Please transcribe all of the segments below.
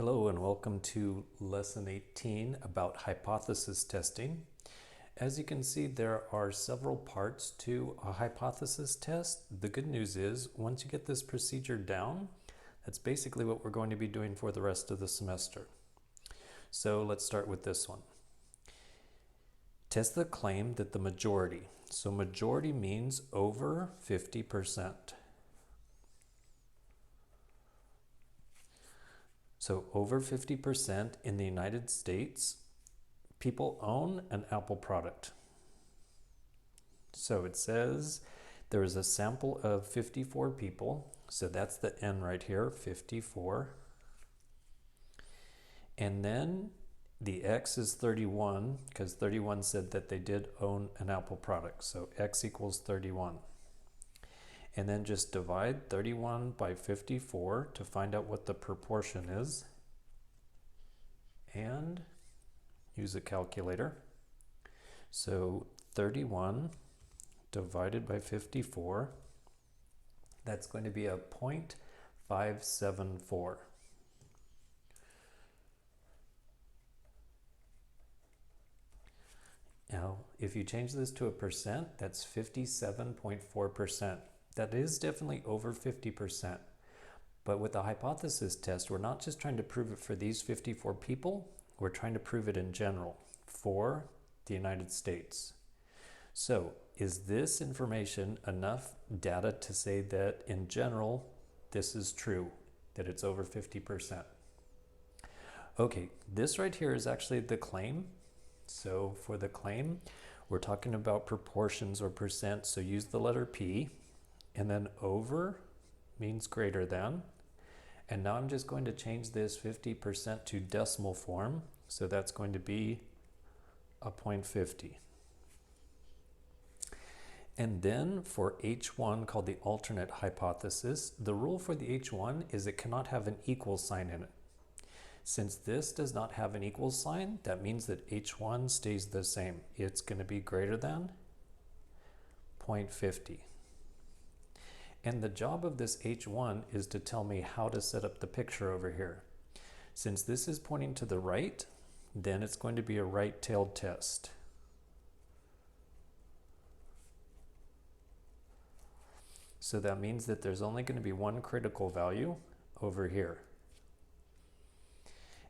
Hello and welcome to Lesson 18 about hypothesis testing. As you can see, there are several parts to a hypothesis test. The good news is, once you get this procedure down, that's basically what we're going to be doing for the rest of the semester. So let's start with this one. Test the claim that the majority. So majority means over 50%. So over 50% in the United States, people own an Apple product. So it says there is a sample of 54 people. So that's the N right here, 54. And then the X is 31 because 31 said that they did own an Apple product. So X equals 31. And then just divide 31 by 54 to find out what the proportion is. And use a calculator. So 31 divided by 54, that's going to be a 0.574. Now, if you change this to a percent, that's 57.4%. That is definitely over 50%. But with the hypothesis test, we're not just trying to prove it for these 54 people, we're trying to prove it in general for the United States. So, is this information enough data to say that in general, this is true, that it's over 50%? Okay, this right here is actually the claim. So for the claim, we're talking about proportions or percent, so use the letter P, and then over means greater than. And now I'm just going to change this 50% to decimal form, so that's going to be a 0.50. And then for H1, called the alternate hypothesis, the rule for the H1 is it cannot have an equal sign in it. Since this does not have an equal sign, that means that H1 stays the same. It's going to be greater than 0.50. And the job of this H1 is to tell me how to set up the picture over here. Since this is pointing to the right, then it's going to be a right-tailed test. So that means that there's only going to be one critical value over here.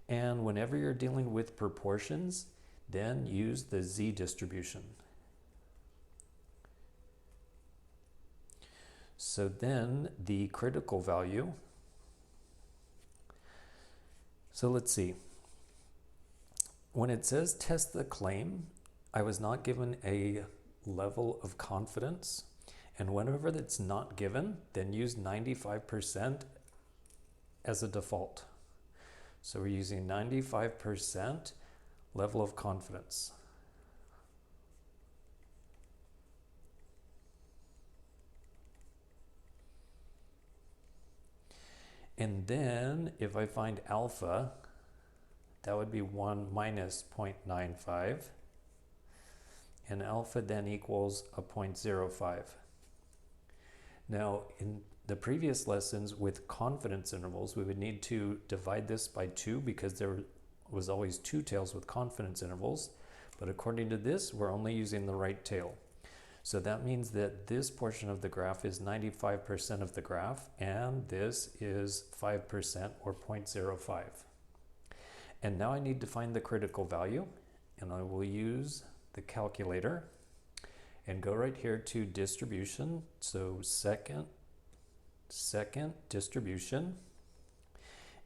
And whenever you're dealing with proportions, then use the Z distribution. So then the critical value, so let's see. When it says test the claim, I was not given a level of confidence. And whenever that's not given, then use 95% as a default. So we're using 95% level of confidence. And then if I find alpha, that would be 1 minus 0.95. And alpha then equals a 0.05. Now, in the previous lessons with confidence intervals, we would need to divide this by 2 because there was always 2 tails with confidence intervals. But according to this, we're only using the right tail. So that means that this portion of the graph is 95% of the graph, and this is 5% or 0.05. And now I need to find the critical value, and I will use the calculator and go right here to distribution. So second distribution.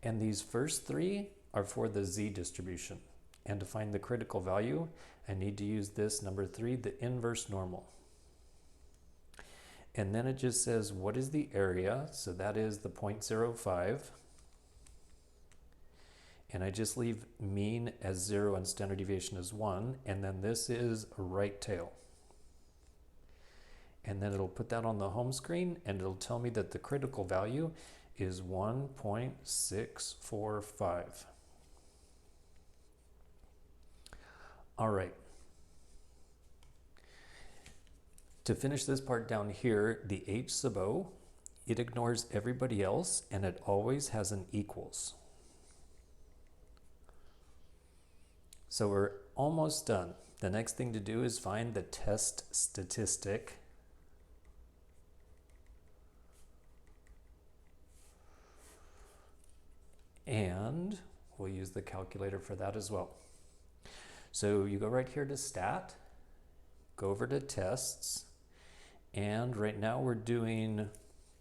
And these first 3 are for the Z distribution. And to find the critical value, I need to use this number 3, the inverse normal. And then it just says, what is the area? So that is the 0.05. And I just leave mean as 0 and standard deviation as 1. And then this is a right tail. And then it'll put that on the home screen, and it'll tell me that the critical value is 1.645. All right. To finish this part down here, the H sub O, it ignores everybody else, and it always has an equals. So we're almost done. The next thing to do is find the test statistic. And we'll use the calculator for that as well. So you go right here to stat, go over to tests, and right now we're doing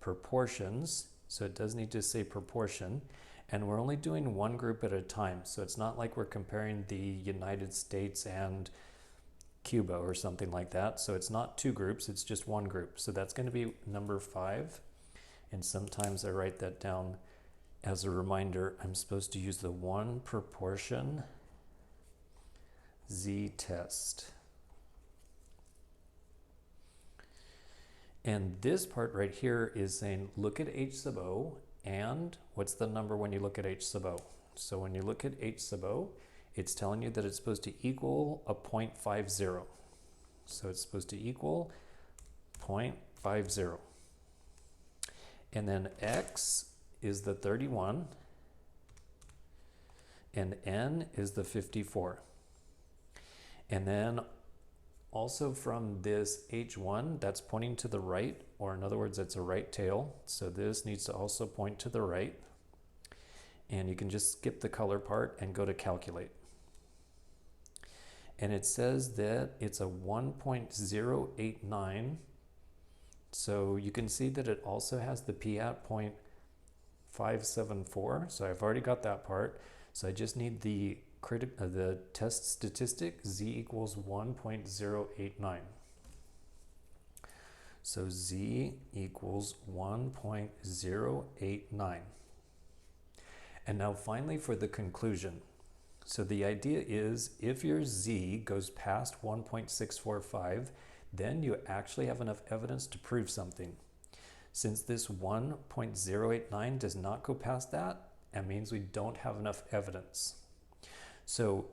proportions. So it does need to say proportion. And we're only doing one group at a time. So it's not like we're comparing the United States and Cuba or something like that. So it's not two groups, it's just one group. So that's going to be number 5. And sometimes I write that down as a reminder. I'm supposed to use the one proportion z-test. And this part right here is saying look at h sub o, and what's the number when you look at h sub o? So when you look at h sub o, it's telling you that it's supposed to equal a 0.50. So it's supposed to equal 0.50. And then x is the 31, and n is the 54. And then also from this h1, that's pointing to the right, or in other words, it's a right tail. So this needs to also point to the right. And you can just skip the color part and go to calculate. And it says that it's a 1.089. So you can see that it also has the p at 0.574. So I've already got that part. So I just need the test statistic, z equals 1.089. So z equals 1.089. And now finally for the conclusion. So the idea is if your z goes past 1.645, then you actually have enough evidence to prove something. Since this 1.089 does not go past that, it means we don't have enough evidence. So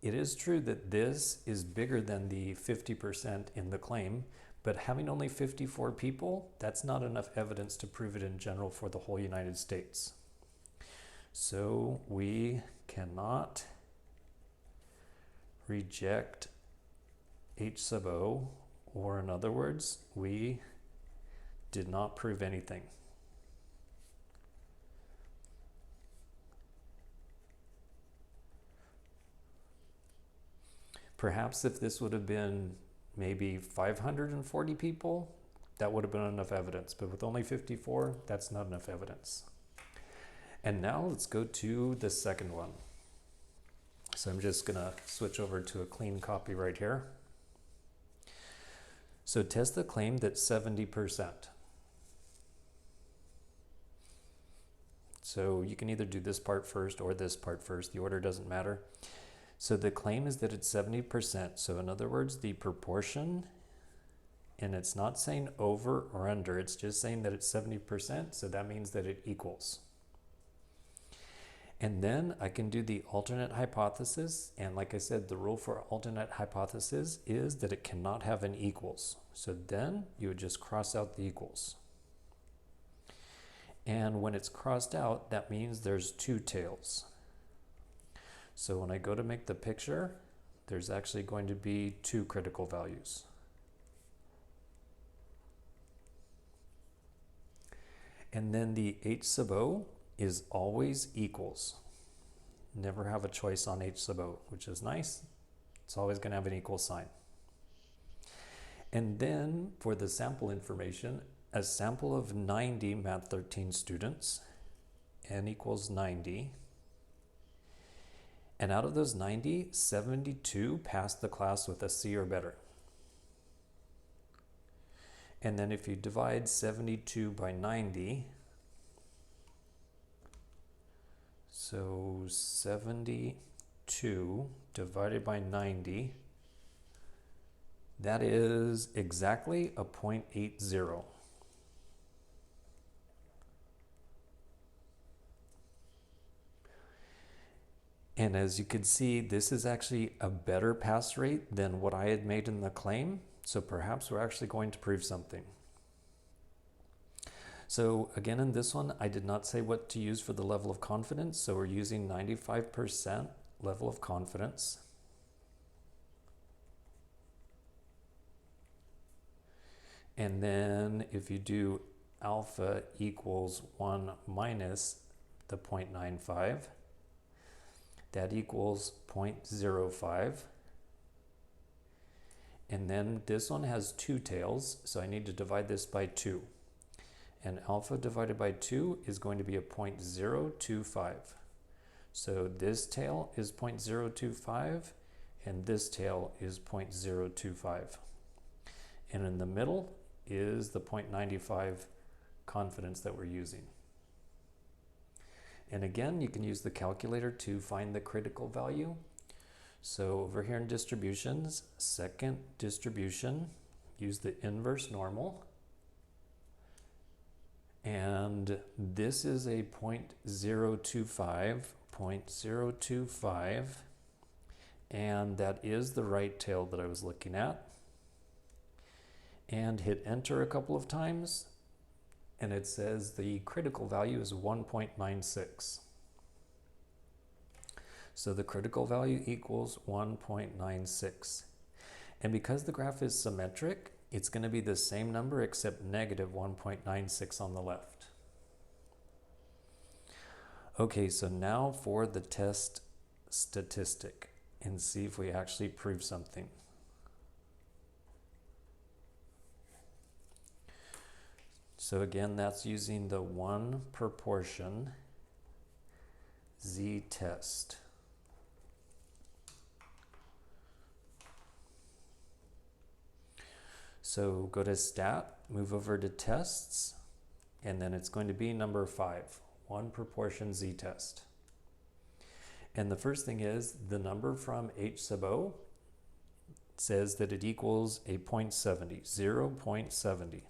it is true that this is bigger than the 50% in the claim, but having only 54 people, that's not enough evidence to prove it in general for the whole United States. So we cannot reject h sub o, or in other words, we did not prove anything. Perhaps if this would have been maybe 540 people, that would have been enough evidence. But with only 54, that's not enough evidence. And now let's go to the second one. So I'm just going to switch over to a clean copy right here. So test the claim that 70%. So you can either do this part first or this part first. The order doesn't matter. So the claim is that it's 70%. So in other words, the proportion, and it's not saying over or under, it's just saying that it's 70%. So that means that it equals. And then I can do the alternate hypothesis. And like I said, the rule for alternate hypothesis is that it cannot have an equals. So then you would just cross out the equals. And when it's crossed out, that means there's two tails. So when I go to make the picture, there's actually going to be two critical values. And then the h sub o is always equals. Never have a choice on h sub o, which is nice. It's always going to have an equal sign. And then for the sample information, a sample of 90 Math 13 students, n equals 90. And out of those 90, 72 passed the class with a C or better. And then if you divide 72 by 90, so 72 divided by 90, that is exactly a 0.80. And as you can see, this is actually a better pass rate than what I had made in the claim. So perhaps we're actually going to prove something. So again, in this one, I did not say what to use for the level of confidence. So we're using 95% level of confidence. And then if you do alpha equals 1 minus the 0.95, that equals 0.05. And then this one has 2 tails, so I need to divide this by 2. And alpha divided by 2 is going to be a 0.025. So this tail is 0.025, and this tail is 0.025. And in the middle is the 0.95 confidence that we're using. And again, you can use the calculator to find the critical value. So over here in distributions, second distribution, use the inverse normal. And this is a 0.025, and that is the right tail that I was looking at. And hit enter a couple of times, and it says the critical value is 1.96. So the critical value equals 1.96. And because the graph is symmetric, it's going to be the same number except negative 1.96 on the left. Okay, so now for the test statistic and see if we actually prove something. So again, that's using the one proportion z-test. So go to stat, move over to tests, and then it's going to be number 5, one proportion z-test. And the first thing is the number from h sub o says that it equals a 0.70, 0.70.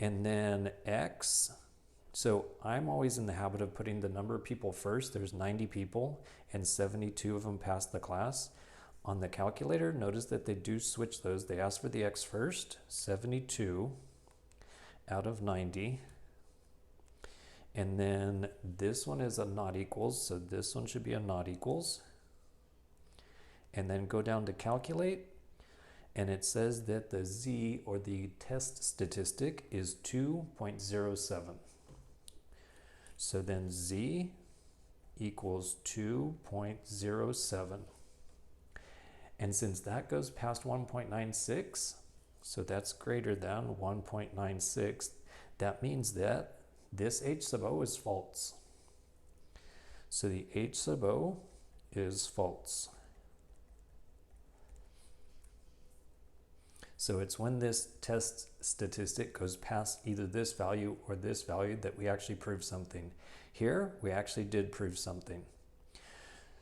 And then x, so I'm always in the habit of putting the number of people first. There's 90 people and 72 of them passed the class. On the calculator, notice that they do switch those. They ask for the x first, 72 out of 90. And then this one is a not equals, so this one should be a not equals. And then go down to calculate, and it says that the z, or the test statistic, is 2.07. So then z equals 2.07. And since that goes past 1.96, so that's greater than 1.96, that means that this h sub o is false. So the h sub o is false. So it's when this test statistic goes past either this value or this value that we actually prove something. Here, we actually did prove something.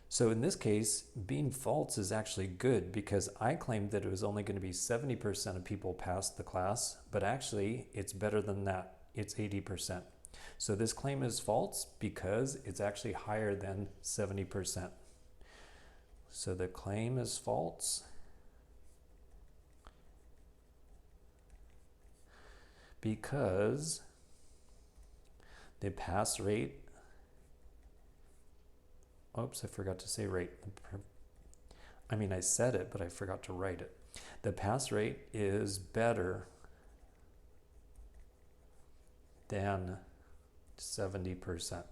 So in this case, being false is actually good because I claimed that it was only going to be 70% of people passed the class, but actually it's better than that. It's 80%. So this claim is false because it's actually higher than 70%. So the claim is false because the pass rate, oops, I forgot to say rate. I mean, I said it, but I forgot to write it. The pass rate is better than 70%.